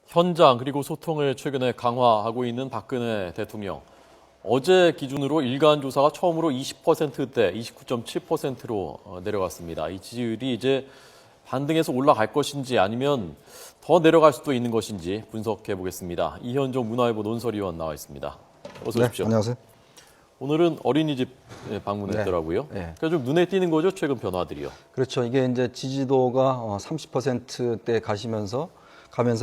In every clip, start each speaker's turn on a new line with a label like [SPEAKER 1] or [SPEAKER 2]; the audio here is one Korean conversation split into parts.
[SPEAKER 1] 현장 그리고 소통을 최근에 강화하고 있는 박근혜 대통령. 어제 기준으로 일간 조사가 처음으로 20%대 29.7%로 내려갔습니다. 이 지지율이 이제 반등해서 올라갈 것인지 아니면 더 내려갈 수도 있는 것인지 분석해 보겠습니다. 이현종 문화일보 논설위원 나와 있습니다. 어서 오십시오.
[SPEAKER 2] 네, 안녕하세요.
[SPEAKER 1] 오늘은 어린이집 방문했더라고요.
[SPEAKER 2] 네.
[SPEAKER 1] 그러니까 좀 눈에 띄는 거죠, 최근 변화들이요.
[SPEAKER 2] 그렇죠. 이게 이제 지지도가 30%대 가면서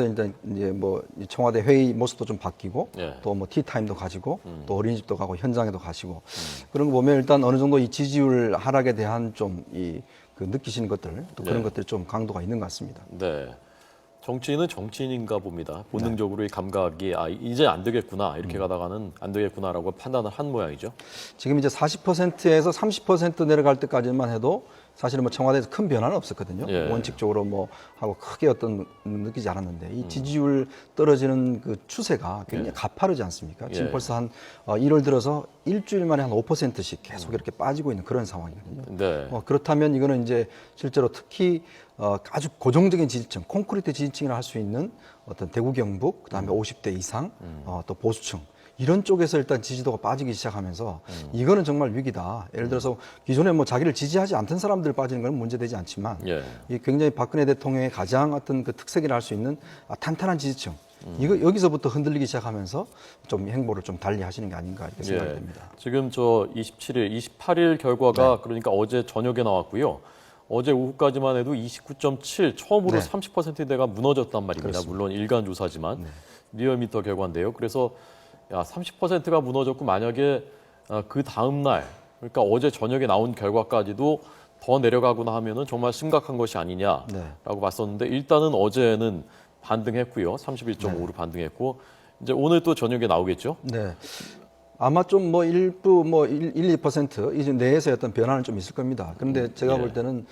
[SPEAKER 2] 일단 이제 뭐 청와대 회의 모습도 좀 바뀌고
[SPEAKER 1] 네.
[SPEAKER 2] 또 뭐 티타임도 가지고 또 어린이집도 가고 현장에도 가시고 그런 거 보면 일단 어느 정도 이 지지율 하락에 대한 좀 그 느끼시는 것들 또 그런 것들이 좀 강도가 있는 것 같습니다.
[SPEAKER 1] 네. 정치인은 정치인인가 봅니다. 본능적으로 이 감각이 이제 안 되겠구나 이렇게 가다가는 안 되겠구나라고 판단을 한 모양이죠.
[SPEAKER 2] 지금 이제 40%에서 30% 내려갈 때까지만 해도 사실은 뭐 청와대에서 큰 변화는 없었거든요.
[SPEAKER 1] 예.
[SPEAKER 2] 원칙적으로 뭐 하고 크게 어떤 느끼지 않았는데 이 지지율 떨어지는 그 추세가 굉장히 가파르지 않습니까? 지금
[SPEAKER 1] 예.
[SPEAKER 2] 벌써 한 1월 들어서 일주일 만에 한 5%씩 계속 이렇게 빠지고 있는 그런 상황이거든요.
[SPEAKER 1] 네.
[SPEAKER 2] 그렇다면 이거는 이제 실제로 특히 아주 고정적인 지지층, 콘크리트 지지층이라 할 수 있는 어떤 대구 경북, 그다음에 50대 이상, 또 보수층 이런 쪽에서 일단 지지도가 빠지기 시작하면서 이거는 정말 위기다. 예를 들어서 기존에 뭐 자기를 지지하지 않던 사람들 빠지는 건 문제되지 않지만
[SPEAKER 1] 예.
[SPEAKER 2] 이 굉장히 박근혜 대통령의 가장 어떤 그 특색이라 할 수 있는 탄탄한 지지층. 이거 여기서부터 흔들리기 시작하면서 좀 행보를 좀 달리 하시는 게 아닌가 이렇게 생각이 됩니다.
[SPEAKER 1] 지금 저 27일, 28일 결과가 그러니까 어제 저녁에 나왔고요. 어제 오후까지만 해도 29.7 처음으로
[SPEAKER 2] 네.
[SPEAKER 1] 30%대가 무너졌단 말입니다.
[SPEAKER 2] 그렇습니다.
[SPEAKER 1] 물론 일간 조사지만 리얼미터 결과인데요. 그래서 30%가 무너졌고 만약에 그 다음 날 그러니까 어제 저녁에 나온 결과까지도 더 내려가거나 하면은 정말 심각한 것이 아니냐라고 봤었는데 일단은 어제는 반등했고요. 31.5로 반등했고 이제 오늘 또 저녁에 나오겠죠.
[SPEAKER 2] 네. 아마 좀 뭐 일부 뭐 2% 이제 내에서의 어떤 변화는 좀 있을 겁니다. 그런데 제가 볼 때는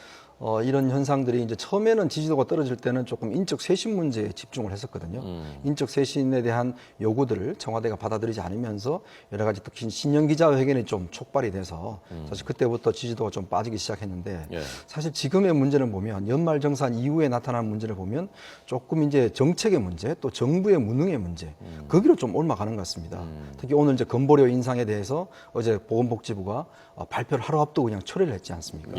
[SPEAKER 2] 이런 현상들이 이제 처음에는 지지도가 떨어질 때는 조금 인적 쇄신 문제에 집중을 했었거든요. 인적 쇄신에 대한 요구들을 청와대가 받아들이지 않으면서 여러 가지 특히 신년 기자회견이 좀 촉발이 돼서 사실 그때부터 지지도가 좀 빠지기 시작했는데 사실 지금의 문제는 보면 연말정산 이후에 나타난 문제를 보면 조금 이제 정책의 문제 또 정부의 무능의 문제 거기로 좀 옮아가는 것 같습니다. 특히 오늘 이제 건보료 인상에 대해서 어제 보건복지부가 발표를 하루 앞두고 그냥 철회를 했지 않습니까?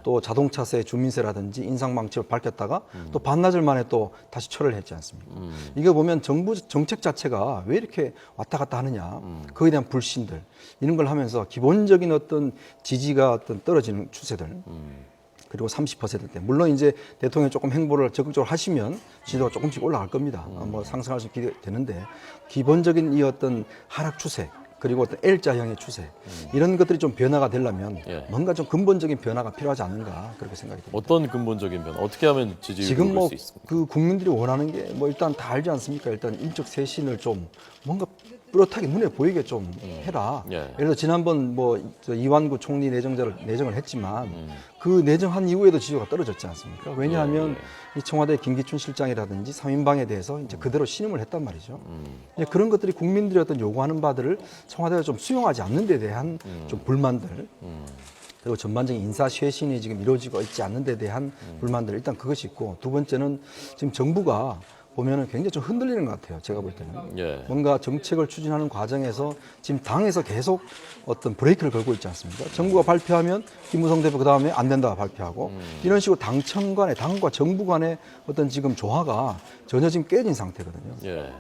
[SPEAKER 2] 또 자동차세 주민세라든지 인상방침을 밝혔다가 또 반나절 만에 또 다시 철회를 했지 않습니까? 이거 보면 정부 정책 자체가 왜 이렇게 왔다 갔다 하느냐 거기에 대한 불신들 이런 걸 하면서 기본적인 어떤 지지가 어떤 떨어지는 추세들 그리고 30%대 물론 이제 대통령이 조금 행보를 적극적으로 하시면 지지도가 조금씩 올라갈 겁니다. 뭐 상승할 수 기대되는데 기본적인 이 어떤 하락 추세 그리고 어떤 L자형의 추세 이런 것들이 좀 변화가 되려면 뭔가 좀 근본적인 변화가 필요하지 않는가 그렇게 생각이 듭니다.
[SPEAKER 1] 어떤 근본적인 변화? 어떻게 하면 지지율이
[SPEAKER 2] 지금
[SPEAKER 1] 오를 수 있습니까?
[SPEAKER 2] 그 국민들이 원하는 게 뭐 일단 다 알지 않습니까? 일단 인적 쇄신을 좀 뭔가 뚜렷하게 눈에 보이게 좀 해라. 예를 들어 지난번 저 이완구 총리 내정을 했지만 그 내정한 이후에도 지지도가 떨어졌지 않습니까? 왜냐하면 이 청와대 김기춘 실장이라든지 3인방에 대해서 이제 그대로 신임을 했단 말이죠. 그런 것들이 국민들이 어떤 요구하는 바들을 청와대가 좀 수용하지 않는 데 대한 좀 불만들 그리고 전반적인 인사 쇄신이 지금 이루어지고 있지 않는 데 대한 불만들 일단 그것이 있고 두 번째는 지금 정부가 보면은 굉장히 좀 흔들리는 것 같아요. 제가 볼 때는. 뭔가 정책을 추진하는 과정에서 지금 당에서 계속 어떤 브레이크를 걸고 있지 않습니까? 정부가 발표하면 김무성 대표 그다음에 안 된다 발표하고 이런 식으로 당청 간에 당과 정부 간의 어떤 지금 조화가 전혀 지금 깨진 상태거든요.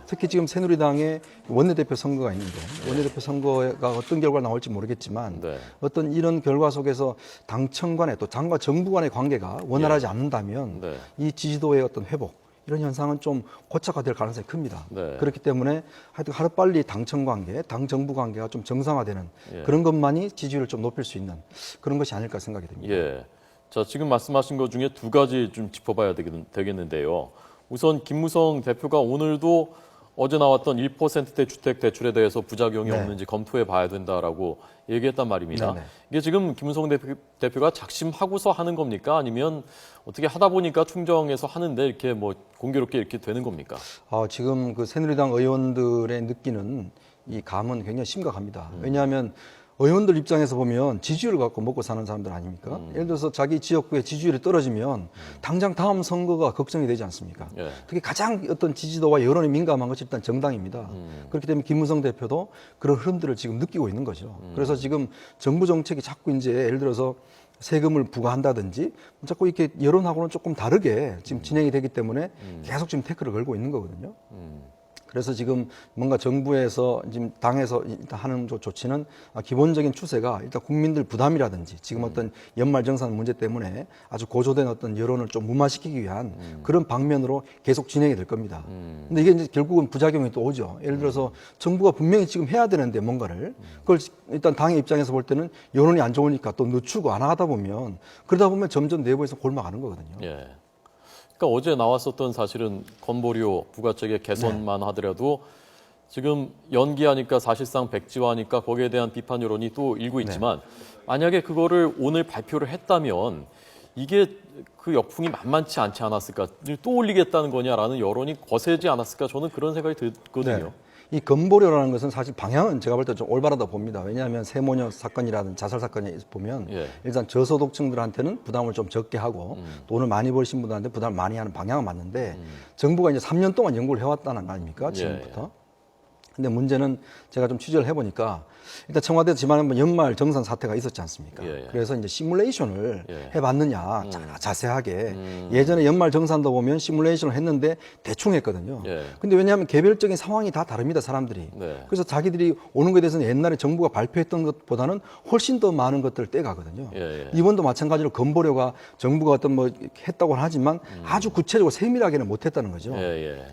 [SPEAKER 2] 특히 지금 새누리당의 원내대표 선거가 있는데 원내대표 선거가 어떤 결과가 나올지 모르겠지만 어떤 이런 결과 속에서 당청 간에 또 당과 정부 간의 관계가 원활하지 않는다면 이 지지도의 어떤 회복 이런 현상은 좀 고착화될 가능성이 큽니다. 그렇기 때문에 하여튼 하루빨리 당청 관계, 당 정부 관계가 좀 정상화되는 그런 것만이 지지율을 좀 높일 수 있는 그런 것이 아닐까 생각이 됩니다.
[SPEAKER 1] 자, 지금 말씀하신 것 중에 두 가지 좀 짚어봐야 되겠는데요. 우선 김무성 대표가 오늘도 어제 나왔던 1%대 주택 대출에 대해서 부작용이 없는지 검토해 봐야 된다라고 얘기했단 말입니다. 이게 지금 김무성 대표가 작심하고서 하는 겁니까? 아니면 어떻게 하다 보니까 충정해서 하는데 이렇게 뭐 공교롭게 이렇게 되는 겁니까?
[SPEAKER 2] 지금 그 새누리당 의원들의 느끼는 이 감은 굉장히 심각합니다. 왜냐하면 의원들 입장에서 보면 지지율을 갖고 먹고 사는 사람들 아닙니까? 예를 들어서 자기 지역구의 지지율이 떨어지면 당장 다음 선거가 걱정이 되지 않습니까?
[SPEAKER 1] 예.
[SPEAKER 2] 특히 가장 어떤 지지도와 여론이 민감한 것이 일단 정당입니다. 그렇기 때문에 김무성 대표도 그런 흐름들을 지금 느끼고 있는 거죠. 그래서 지금 정부 정책이 자꾸 이제 예를 들어서 세금을 부과한다든지 자꾸 이렇게 여론하고는 조금 다르게 지금 진행이 되기 때문에 계속 지금 태클을 걸고 있는 거거든요. 그래서 지금 뭔가 정부에서 지금 당에서 일단 하는 조치는 기본적인 추세가 일단 국민들 부담이라든지 지금 어떤 연말정산 문제 때문에 아주 고조된 어떤 여론을 좀 무마시키기 위한 그런 방면으로 계속 진행이 될 겁니다. 근데 이게 이제 결국은 부작용이 또 오죠. 예를 들어서 정부가 분명히 지금 해야 되는데 뭔가를 그걸 일단 당의 입장에서 볼 때는 여론이 안 좋으니까 또 늦추고 안 하다 보면 그러다 보면 점점 내부에서 골마가는 거거든요.
[SPEAKER 1] 예. 그러니까 어제 나왔었던 사실은 건보료 부가적의 개선만 하더라도 지금 연기하니까 사실상 백지화하니까 거기에 대한 비판 여론이 또 일고 있지만 만약에 그거를 오늘 발표를 했다면 이게 그 역풍이 만만치 않지 않았을까? 또 올리겠다는 거냐라는 여론이 거세지 않았을까? 저는 그런 생각이 들거든요.
[SPEAKER 2] 네. 이 건보료라는 것은 사실 방향은 제가 볼 때 좀 올바르다 봅니다. 왜냐하면 세모녀 사건이라든지 자살 사건에 보면 일단 저소득층들한테는 부담을 좀 적게 하고 돈을 많이 벌신 분들한테 부담을 많이 하는 방향은 맞는데 정부가 이제 3년 동안 연구를 해왔다는 거 아닙니까? 지금부터. 근데 문제는 제가 좀 취재를 해보니까 일단 청와대에서 지난번 연말 정산 사태가 있었지 않습니까? 그래서 이제 시뮬레이션을 해봤느냐 자세하게 예전에 연말 정산도 보면 시뮬레이션을 했는데 대충 했거든요. 근데 왜냐하면 개별적인 상황이 다 다릅니다, 사람들이. 그래서 자기들이 오는 것에 대해서는 옛날에 정부가 발표했던 것보다는 훨씬 더 많은 것들을 떼가거든요. 이번도 마찬가지로 건보료가 정부가 어떤 뭐 했다고 하지만 아주 구체적으로 세밀하게는 못했다는 거죠.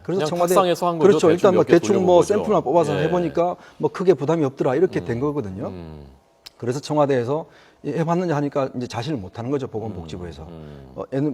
[SPEAKER 1] 그래서 청와대 한 거죠.
[SPEAKER 2] 그렇죠. 일단 뭐 대충 뭐 샘플만 뽑아서 해보니까 뭐 크게 부담이 없더라 이렇게 된 거거든요. 그래서 청와대에서 해봤느냐 하니까 이제 자신을 못하는 거죠, 보건복지부에서.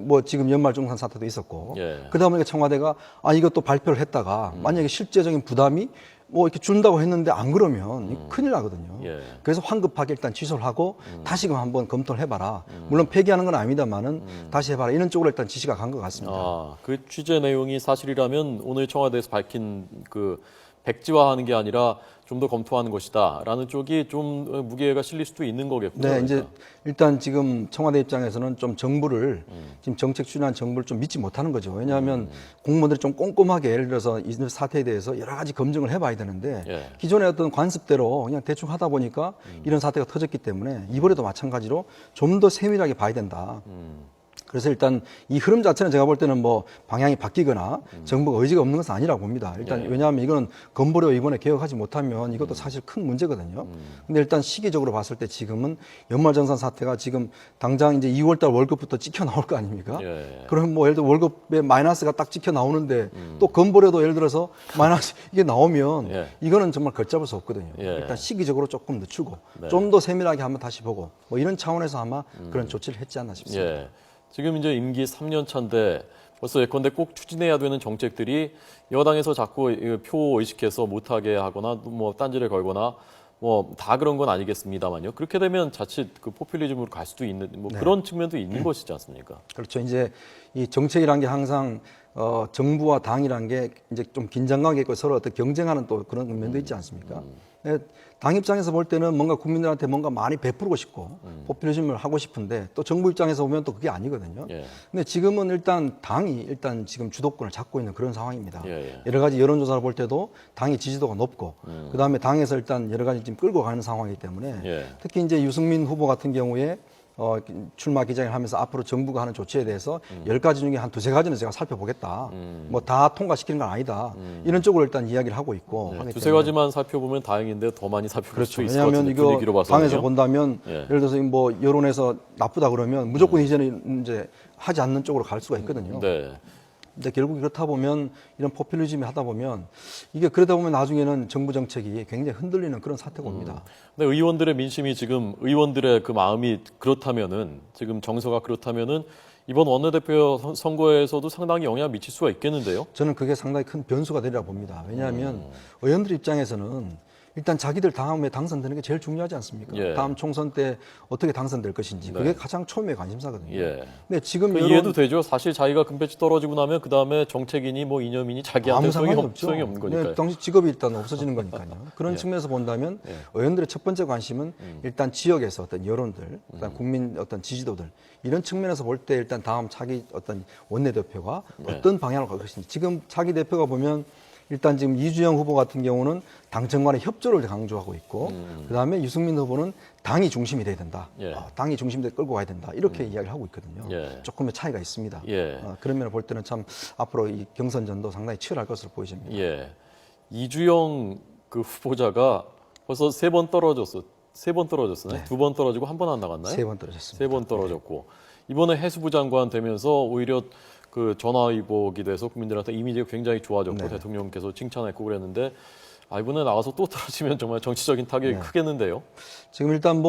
[SPEAKER 2] 뭐 지금 연말정산 사태도 있었고. 그러다 보니까 청와대가 이것도 발표를 했다가 만약에 실제적인 부담이 뭐 이렇게 준다고 했는데 안 그러면 큰일 나거든요. 그래서 황급하게 일단 취소를 하고 다시금 한번 검토를 해봐라. 물론 폐기하는 건 아닙니다만은 다시 해봐라. 이런 쪽으로 일단 지시가 간 것 같습니다.
[SPEAKER 1] 그 취재 내용이 사실이라면 오늘 청와대에서 밝힌 그 백지화하는 게 아니라 좀 더 검토하는 것이다라는 쪽이 좀 무게가 실릴 수도 있는 거겠군요.
[SPEAKER 2] 네,
[SPEAKER 1] 그러니까.
[SPEAKER 2] 이제 일단 지금 청와대 입장에서는 좀 정부를 지금 정책 추진한 정부를 좀 믿지 못하는 거죠. 왜냐하면 공무원들이 좀 꼼꼼하게 예를 들어서 이 사태에 대해서 여러 가지 검증을 해봐야 되는데 기존의 어떤 관습대로 그냥 대충 하다 보니까 이런 사태가 터졌기 때문에 이번에도 마찬가지로 좀 더 세밀하게 봐야 된다. 그래서 일단 이 흐름 자체는 제가 볼 때는 뭐 방향이 바뀌거나 정부가 의지가 없는 것은 아니라고 봅니다. 일단 왜냐하면 이거는 건보료 이번에 개혁하지 못하면 이것도 사실 큰 문제거든요. 근데 일단 시기적으로 봤을 때 지금은 연말정산 사태가 지금 당장 이제 2월달 월급부터 찍혀 나올 거 아닙니까? 그러면 뭐 예를 들어 월급에 마이너스가 딱 찍혀 나오는데 또 건보료도 예를 들어서 마이너스 이게 나오면 이거는 정말 걷잡을 수 없거든요. 일단 시기적으로 조금 늦추고 좀 더 세밀하게 한번 다시 보고 뭐 이런 차원에서 아마 그런 조치를 했지 않나 싶습니다.
[SPEAKER 1] 지금 이제 임기 3년 차인데 벌써 예컨대 꼭 추진해야 되는 정책들이 여당에서 자꾸 표 의식해서 못하게 하거나 뭐 딴지를 걸거나 뭐 다 그런 건 아니겠습니다만요. 그렇게 되면 자칫 그 포퓰리즘으로 갈 수도 있는 뭐 그런 측면도 있는 것이지 않습니까?
[SPEAKER 2] 그렇죠. 이제 이 정책이란 게 항상 정부와 당이란 게 이제 좀 긴장감이 있고 서로 어떤 경쟁하는 또 그런 면도 있지 않습니까? 당 입장에서 볼 때는 뭔가 국민들한테 뭔가 많이 베푸고 싶고 포퓰리즘을 하고 싶은데 또 정부 입장에서 보면 또 그게 아니거든요. 근데 지금은 일단 당이 일단 지금 주도권을 잡고 있는 그런 상황입니다. 여러 가지 여론조사를 볼 때도 당의 지지도가 높고 그다음에 당에서 일단 여러 가지 지금 끌고 가는 상황이기 때문에 특히 이제 유승민 후보 같은 경우에 출마 기자회견을 하면서 앞으로 정부가 하는 조치에 대해서 10가지 중에 한 두세 가지는 제가 살펴보겠다. 뭐 다 통과시키는 건 아니다. 이런 쪽으로 일단 이야기를 하고 있고.
[SPEAKER 1] 두세 가지만 살펴보면 다행인데 더 많이 살펴볼 수 있을 것
[SPEAKER 2] 왜냐하면
[SPEAKER 1] 같은데
[SPEAKER 2] 이거
[SPEAKER 1] 분위기로 봐서는요.
[SPEAKER 2] 당에서 본다면 예를 들어서 뭐 여론에서 나쁘다 그러면 무조건 이제는 이제 하지 않는 쪽으로 갈 수가 있거든요. 근데 결국 그렇다 보면 이런 포퓰리즘이 하다 보면 이게 그러다 보면 나중에는 정부 정책이 굉장히 흔들리는 그런 사태가 옵니다.
[SPEAKER 1] 근데 의원들의 민심이 지금 의원들의 그 마음이 그렇다면은 지금 정서가 그렇다면은 이번 원내대표 선거에서도 상당히 영향을 미칠 수가 있겠는데요.
[SPEAKER 2] 저는 그게 상당히 큰 변수가 되리라 봅니다. 왜냐하면 의원들 입장에서는 일단 자기들 다음에 당선되는 게 제일 중요하지 않습니까?
[SPEAKER 1] 예.
[SPEAKER 2] 다음 총선 때 어떻게 당선될 것인지 그게 가장 처음에 관심사거든요.
[SPEAKER 1] 예.
[SPEAKER 2] 근데 지금
[SPEAKER 1] 그 이해도 되죠. 사실 자기가 금배지 떨어지고 나면 그 다음에 정책이니 뭐 이념이니 자기한테
[SPEAKER 2] 아무 상관이 없죠.
[SPEAKER 1] 소용이 없는 거니까요.
[SPEAKER 2] 네, 당시 직업이 일단 없어지는 거니까요. 그런 측면에서 본다면 의원들의 첫 번째 관심은 일단 지역에서 어떤 여론들, 일단 국민 어떤 지지도들 이런 측면에서 볼 때 일단 다음 차기 어떤 원내대표가 어떤 방향으로 갈 것인지 지금 차기 대표가 보면 일단 지금 이주영 후보 같은 경우는 당정 간의 협조를 강조하고 있고 그다음에 유승민 후보는 당이 중심이 돼야 된다.
[SPEAKER 1] 예.
[SPEAKER 2] 당이 중심돼 끌고 가야 된다. 이렇게 이야기를 하고 있거든요.
[SPEAKER 1] 예.
[SPEAKER 2] 조금의 차이가 있습니다.
[SPEAKER 1] 예.
[SPEAKER 2] 그런 면을 볼 때는 참 앞으로 이 경선전도 상당히 치열할 것으로 보여집니다.
[SPEAKER 1] 예. 이주영 그 후보자가 벌써 3번 떨어졌어. 3번 떨어졌어요.
[SPEAKER 2] 네.
[SPEAKER 1] 2번 떨어지고 한 번 안 나갔나요?
[SPEAKER 2] 3번 떨어졌습니다.
[SPEAKER 1] 3번 떨어졌고 이번에 해수부 장관 되면서 오히려 그 전화위복이 돼서 국민들한테 이미지가 굉장히 좋아졌고
[SPEAKER 2] 네.
[SPEAKER 1] 대통령께서 칭찬했고 그랬는데 이번에 나가서 또 떨어지면 정말 정치적인 타격이 크겠는데요.
[SPEAKER 2] 지금 일단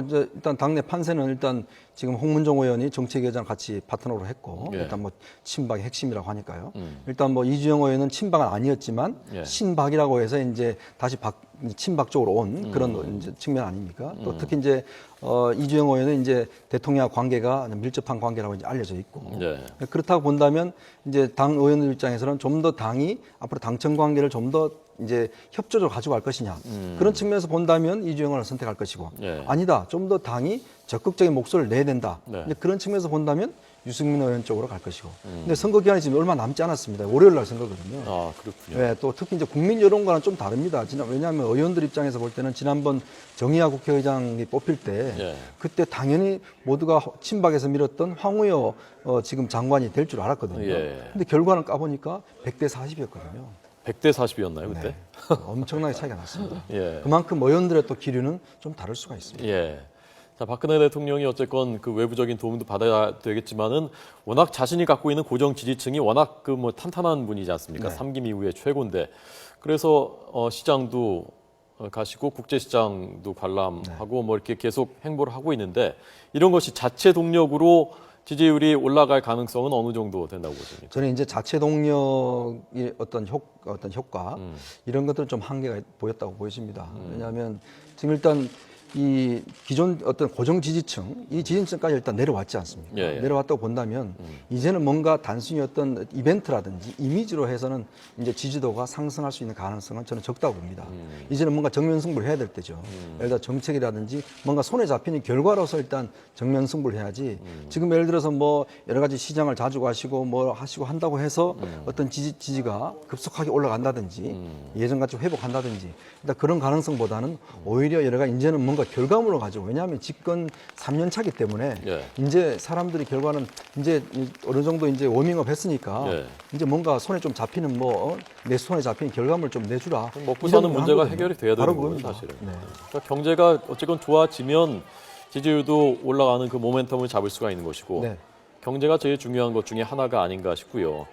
[SPEAKER 2] 이제 일단 당내 판세는 일단 지금 홍문종 의원이 정책위원장 같이 파트너로 했고
[SPEAKER 1] 예.
[SPEAKER 2] 일단 친박의 핵심이라고 하니까요. 일단 이주영 의원은 친박은 아니었지만 친박이라고 해서 이제 다시 친박 쪽으로 온 그런 이제 측면 아닙니까? 또 특히 이제 이주영 의원은 이제 대통령과 관계가 밀접한 관계라고 이제 알려져 있고
[SPEAKER 1] 예.
[SPEAKER 2] 그렇다고 본다면 이제 당 의원들 입장에서는 좀 더 당이 앞으로 당청 관계를 좀 더 이제 협조적으로 가져갈 것이냐 그런 측면에서 본다면 이주영을 선택할 것이고
[SPEAKER 1] 예.
[SPEAKER 2] 아니다 좀 더 당이 적극적인 목소리를 내야 된다
[SPEAKER 1] 네.
[SPEAKER 2] 이제 그런 측면에서 본다면 유승민 의원 쪽으로 갈 것이고 근데 선거 기간이 지금 얼마 남지 않았습니다. 월요일 날 선거거든요.
[SPEAKER 1] 아, 그렇군요.
[SPEAKER 2] 네, 또 특히 이제 국민 여론과는 좀 다릅니다. 왜냐하면 의원들 입장에서 볼 때는 지난번 정의화 국회의장이 뽑힐 때
[SPEAKER 1] 예.
[SPEAKER 2] 그때 당연히 모두가 친박에서 밀었던 황우여 지금 장관이 될 줄 알았거든요.
[SPEAKER 1] 예.
[SPEAKER 2] 근데 결과는 까보니까 100대 40이었거든요.
[SPEAKER 1] 100대 40이었나요, 그때?
[SPEAKER 2] 엄청나게 차이가 났습니다.
[SPEAKER 1] 예.
[SPEAKER 2] 그만큼 의원들의 또 기류는 좀 다를 수가 있습니다.
[SPEAKER 1] 예. 자, 박근혜 대통령이 어쨌건 그 외부적인 도움도 받아야 되겠지만은 워낙 자신이 갖고 있는 고정 지지층이 워낙 그 탄탄한 분이지 않습니까?
[SPEAKER 2] 네.
[SPEAKER 1] 3김 이후에 최고인데. 그래서 시장도 가시고 국제시장도 관람하고 뭐 이렇게 계속 행보를 하고 있는데 이런 것이 자체 동력으로 지지율이 올라갈 가능성은 어느 정도 된다고 보십니까?
[SPEAKER 2] 저는 이제 자체 동력의 어떤 효과 이런 것들은 좀 한계가 보였다고 보여집니다. 왜냐하면 지금 일단 이 기존 어떤 고정 지지층, 이 지지층까지 일단 내려왔지 않습니까?
[SPEAKER 1] 예, 예.
[SPEAKER 2] 내려왔다고 본다면 이제는 뭔가 단순히 어떤 이벤트라든지 이미지로 해서는 이제 지지도가 상승할 수 있는 가능성은 저는 적다고 봅니다. 이제는 뭔가 정면 승부를 해야 될 때죠. 예를 들어 정책이라든지 뭔가 손에 잡히는 결과로서 일단 정면 승부를 해야지 지금 예를 들어서 뭐 여러 가지 시장을 자주 가시고 뭐 하시고 한다고 해서 어떤 지지가 급속하게 올라간다든지 예전같이 회복한다든지 일단 그런 가능성보다는 오히려 여러 가지 이제는 뭔가 결과물을 가지고 왜냐하면 집권 3년 차기 때문에
[SPEAKER 1] 예.
[SPEAKER 2] 이제 사람들이 결과는 이제 어느 정도 이제 워밍업 했으니까
[SPEAKER 1] 예.
[SPEAKER 2] 이제 뭔가 손에 좀 잡히는 내 손에 잡히는 결과물 좀 내주라.
[SPEAKER 1] 먹고 사는 문제가
[SPEAKER 2] 하거든요.
[SPEAKER 1] 해결이 돼야 되는
[SPEAKER 2] 바로
[SPEAKER 1] 거예요,
[SPEAKER 2] 그겁니다.
[SPEAKER 1] 사실은.
[SPEAKER 2] 네.
[SPEAKER 1] 그러니까 경제가 어쨌건 좋아지면 지지율도 올라가는 그 모멘텀을 잡을 수가 있는 것이고
[SPEAKER 2] 네.
[SPEAKER 1] 경제가 제일 중요한 것 중에 하나가 아닌가 싶고요.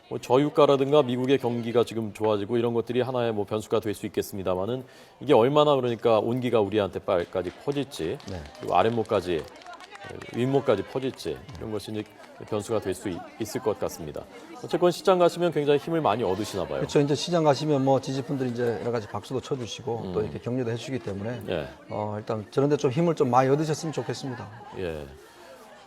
[SPEAKER 1] 뭐 저유가라든가 미국의 경기가 지금 좋아지고 이런 것들이 하나의 뭐 변수가 될 수 있겠습니다만은 이게 얼마나 그러니까 온기가 우리한테 빨까지 퍼질지 그리고 아랫목까지 윗목까지 퍼질지 이런 것이 이제 변수가 될 수 있을 것 같습니다. 어쨌건 시장 가시면 굉장히 힘을 많이 얻으시나 봐요.
[SPEAKER 2] 그렇죠. 이제 시장 가시면 뭐 지지분들이 이제 여러 가지 박수도 쳐주시고 또 이렇게 격려도 해주시기 때문에
[SPEAKER 1] 예.
[SPEAKER 2] 일단 저런데 좀 힘을 좀 많이 얻으셨으면 좋겠습니다.
[SPEAKER 1] 예.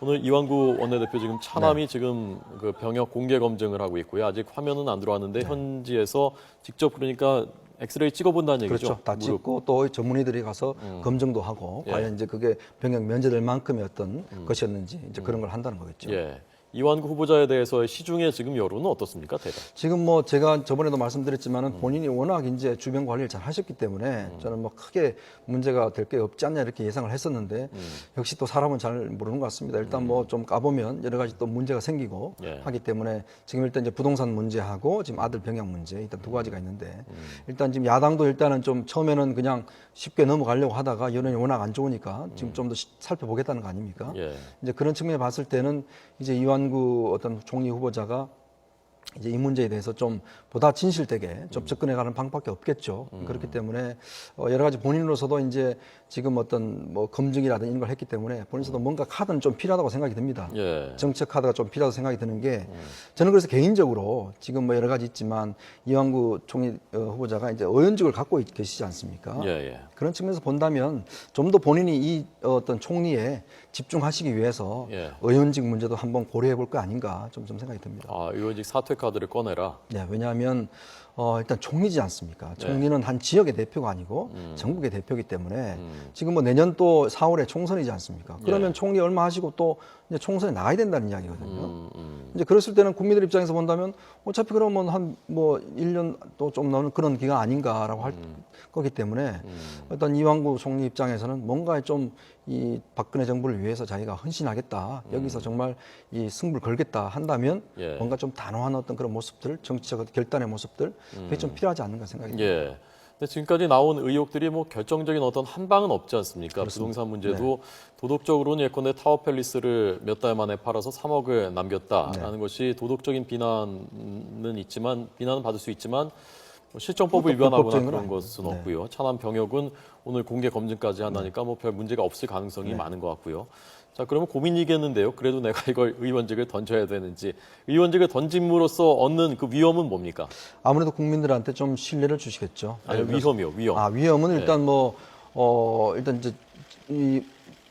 [SPEAKER 1] 오늘 이완구 원내대표 지금 차남이 지금 그 병역 공개 검증을 하고 있고요. 아직 화면은 안 들어왔는데 현지에서 직접 그러니까 엑스레이 찍어본다는 얘기죠.
[SPEAKER 2] 그렇죠. 다
[SPEAKER 1] 무릎.
[SPEAKER 2] 찍고 또 전문의들이 가서 검증도 하고
[SPEAKER 1] 예.
[SPEAKER 2] 과연 이제 그게 병역 면제될 만큼의 어떤 것이었는지 이제 그런 걸 한다는 거겠죠.
[SPEAKER 1] 예. 이완구 후보자에 대해서의 시중의 지금 여론은 어떻습니까, 대략?
[SPEAKER 2] 지금 뭐 제가 저번에도 말씀드렸지만은 본인이 워낙 이제 주변 관리를 잘 하셨기 때문에 저는 뭐 크게 문제가 될 게 없지 않냐 이렇게 예상을 했었는데 역시 또 사람은 잘 모르는 것 같습니다. 일단 뭐 좀 까보면 여러 가지 또 문제가 생기고
[SPEAKER 1] 예.
[SPEAKER 2] 하기 때문에 지금 일단 이제 부동산 문제하고 지금 아들 병역 문제 일단 두 가지가 있는데 일단 지금 야당도 일단은 좀 처음에는 그냥 쉽게 넘어가려고 하다가 여론이 워낙 안 좋으니까 지금 좀 더 살펴보겠다는 거 아닙니까?
[SPEAKER 1] 예.
[SPEAKER 2] 이제 그런 측면에 봤을 때는 이제 이완구 어떤 총리 후보자가 이제 이 문제에 대해서 좀 보다 진실되게 좀 접근해가는 방법밖에 없겠죠. 그렇기 때문에 여러 가지 본인으로서도 이제 지금 어떤 뭐 검증이라든지 이런 걸 했기 때문에 본인으로서도 뭔가 카드는 좀 필요하다고 생각이 듭니다.
[SPEAKER 1] 예.
[SPEAKER 2] 정책 카드가 좀 필요하다고 생각이 드는 게 저는 그래서 개인적으로 지금 뭐 여러 가지 있지만 이완구 총리 후보자가 이제 의원직을 갖고 계시지 않습니까?
[SPEAKER 1] 예, 예.
[SPEAKER 2] 그런 측면에서 본다면 좀 더 본인이 이 어떤 총리에 집중하시기 위해서
[SPEAKER 1] 예.
[SPEAKER 2] 의원직 문제도 한번 고려해 볼 거 아닌가 좀 생각이 듭니다.
[SPEAKER 1] 아, 의원직 사퇴 카드를 꺼내라.
[SPEAKER 2] 네, 왜냐하면 일단 총리지 않습니까? 총리는 한 지역의 대표가 아니고 전국의 대표이기 때문에 지금 뭐 내년 또 4월에 총선이지 않습니까? 그러면
[SPEAKER 1] 예.
[SPEAKER 2] 총리 얼마 하시고 또 이제 총선에 나가야 된다는 이야기거든요. 이제 그랬을 때는 국민들 입장에서 본다면 어차피 그러면 한 뭐 1년 또 좀 넘는 그런 기간 아닌가라고 할 거기 때문에 일단 이완구 총리 입장에서는 뭔가 좀 이 박근혜 정부를 위해서 자기가 헌신하겠다. 여기서 정말 이 승부를 걸겠다 한다면
[SPEAKER 1] 예.
[SPEAKER 2] 뭔가 좀 단호한 어떤 그런 모습들, 정치적 결단의 모습들 그게 좀 필요하지 않는가 생각이 듭니다.
[SPEAKER 1] 예. 근데 지금까지 나온 의혹들이 뭐 결정적인 어떤 한 방은 없지 않습니까? 부동산 문제도 도덕적으로는 예컨대 타워팰리스를 몇 달 만에 팔아서 3억을 남겼다라는 것이 도덕적인 비난은 있지만 비난은 받을 수 있지만 뭐 실정법을
[SPEAKER 2] 그것도
[SPEAKER 1] 위반하거나
[SPEAKER 2] 불법적인
[SPEAKER 1] 그런
[SPEAKER 2] 건
[SPEAKER 1] 것은
[SPEAKER 2] 아니고.
[SPEAKER 1] 없고요. 차남 병역은 오늘 공개 검증까지 한다니까 뭐 별 문제가 없을 가능성이 많은 것 같고요. 자, 그러면 고민이겠는데요. 그래도 내가 이걸 의원직을 던져야 되는지 의원직을 던짐으로써 얻는 그 위험은 뭡니까?
[SPEAKER 2] 아무래도 국민들한테 좀 신뢰를 주시겠죠.
[SPEAKER 1] 아니, 위험이요, 위험.
[SPEAKER 2] 위험은 일단 일단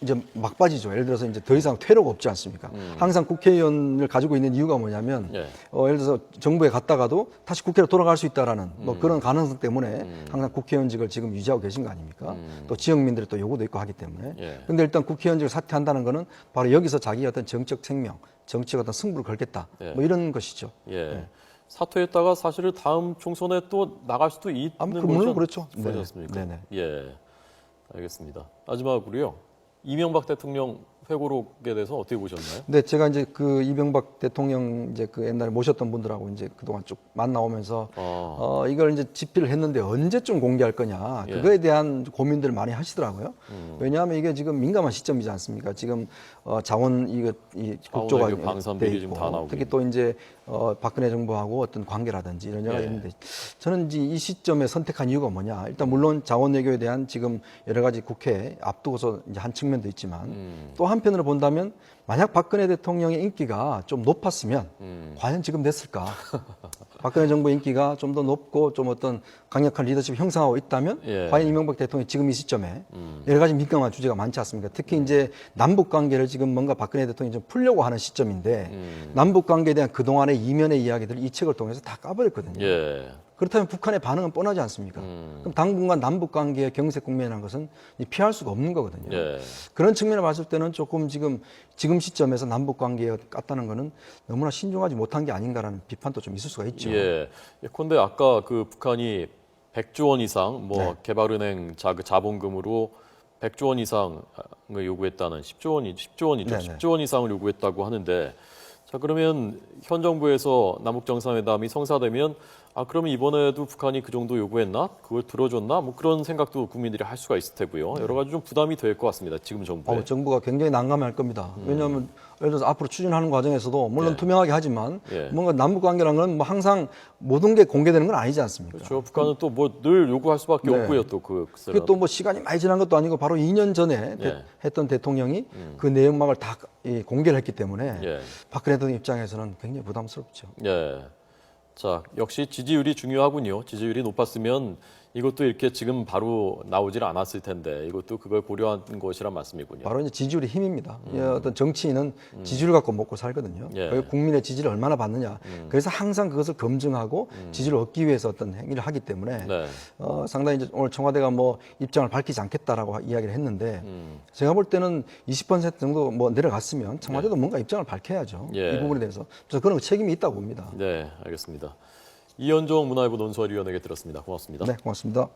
[SPEAKER 2] 이제 막바지죠. 예를 들어서 이제 더 이상 퇴로가 없지 않습니까? 항상 국회의원을 가지고 있는 이유가 뭐냐면,
[SPEAKER 1] 예.
[SPEAKER 2] 예를 들어서 정부에 갔다가도 다시 국회로 돌아갈 수 있다라는 뭐 그런 가능성 때문에 항상 국회의원직을 지금 유지하고 계신 거 아닙니까? 또 지역민들의 또 요구도 있고 하기 때문에.
[SPEAKER 1] 예.
[SPEAKER 2] 근데 일단 국회의원직을 사퇴한다는 거는 바로 여기서 자기의 어떤 정책 생명, 정치적 어떤 승부를 걸겠다.
[SPEAKER 1] 예.
[SPEAKER 2] 뭐 이런 것이죠.
[SPEAKER 1] 예. 사퇴했다가 사실은 다음 총선에 또 나갈 수도 있는
[SPEAKER 2] 물론 그렇죠.
[SPEAKER 1] 거지
[SPEAKER 2] 네.
[SPEAKER 1] 않습니까?
[SPEAKER 2] 네네.
[SPEAKER 1] 예, 알겠습니다. 마지막으로요. 이명박 대통령 회고록에 대해서 어떻게 보셨나요?
[SPEAKER 2] 네, 제가 이제 그 이명박 대통령 이제 그 옛날에 모셨던 분들하고 이제 그동안 쭉 만나오면서 이걸 이제 집필을 했는데 언제쯤 공개할 거냐
[SPEAKER 1] 예.
[SPEAKER 2] 그거에 대한 고민들을 많이 하시더라고요. 왜냐하면 이게 지금 민감한 시점이지 않습니까? 지금 자원 이 국조가
[SPEAKER 1] 자원외교 방산
[SPEAKER 2] 돼
[SPEAKER 1] 비리
[SPEAKER 2] 있고
[SPEAKER 1] 지금 다 나오고
[SPEAKER 2] 특히 또 이제 박근혜 정부하고 어떤 관계라든지 이런 여러 가지 있는데 저는 이제 이 시점에 선택한 이유가 뭐냐? 일단 물론 자원 외교에 대한 지금 여러 가지 국회 앞두고서 이제 한 측면도 있지만 또 한편으로 본다면 만약 박근혜 대통령의 인기가 좀 높았으면 과연 지금 됐을까? 박근혜 정부의 인기가 좀 더 높고 좀 어떤 강력한 리더십을 형성하고 있다면
[SPEAKER 1] 예.
[SPEAKER 2] 과연 이명박 대통령이 지금 이 시점에 여러 가지 민감한 주제가 많지 않습니까? 특히 이제 남북 관계를 지금 뭔가 박근혜 대통령이 좀 풀려고 하는 시점인데 남북 관계에 대한 그동안의 이면의 이야기들을 이 책을 통해서 다 까버렸거든요.
[SPEAKER 1] 예.
[SPEAKER 2] 그렇다면 북한의 반응은 뻔하지 않습니까? 그럼 당분간 남북 관계의 경색 국면이라는 것은 피할 수가 없는 거거든요.
[SPEAKER 1] 예.
[SPEAKER 2] 그런 측면을 봤을 때는 조금 지금 시점에서 남북 관계에 깠다는 거는 너무나 신중하지 못한 게 아닌가라는 비판도 좀 있을 수가 있죠.
[SPEAKER 1] 예. 예컨대 아까 그 북한이 100조 원 이상 뭐 개발은행 자본금으로 100조 원 이상을 요구했다는 10조 원이죠.
[SPEAKER 2] 네네.
[SPEAKER 1] 10조 원 이상을 요구했다고 하는데 자, 그러면 현 정부에서 남북 정상회담이 성사되면 그러면 이번에도 북한이 그 정도 요구했나? 그걸 들어줬나? 뭐 그런 생각도 국민들이 할 수가 있을 테고요. 여러 가지 좀 부담이 될 것 같습니다. 지금 정부에.
[SPEAKER 2] 정부가 굉장히 난감할 겁니다. 왜냐하면 예를 들어서 앞으로 추진하는 과정에서도 물론 투명하게 하지만 뭔가 남북 관계라는 건 뭐 항상 모든 게 공개되는 건 아니지 않습니까?
[SPEAKER 1] 그렇죠. 북한은 또 뭐 늘 요구할 수밖에 없고요. 또
[SPEAKER 2] 그게 또 뭐 시간이 많이 지난 것도 아니고 바로 2년 전에 했던 대통령이 그 내용막을 다 공개를 했기 때문에 박근혜 대통령 입장에서는 굉장히 부담스럽죠.
[SPEAKER 1] 예. 자, 역시 지지율이 중요하군요. 지지율이 높았으면 이것도 이렇게 지금 바로 나오질 않았을 텐데 이것도 그걸 고려한 것이란 말씀이군요.
[SPEAKER 2] 바로 이제 지지율의 힘입니다. 어떤 정치인은 지지율 갖고 먹고 살거든요. 국민의 지지를 얼마나 받느냐. 그래서 항상 그것을 검증하고 지지를 얻기 위해서 어떤 행위를 하기 때문에 상당히 이제 오늘 청와대가 뭐 입장을 밝히지 않겠다라고 이야기를 했는데 제가 볼 때는 20% 정도 뭐 내려갔으면 청와대도 뭔가 입장을 밝혀야죠. 이 부분에 대해서. 그래서 그런 책임이 있다고 봅니다.
[SPEAKER 1] 네, 알겠습니다. 이현종 문화일보 논설위원에게 들었습니다. 고맙습니다.
[SPEAKER 2] 네, 고맙습니다.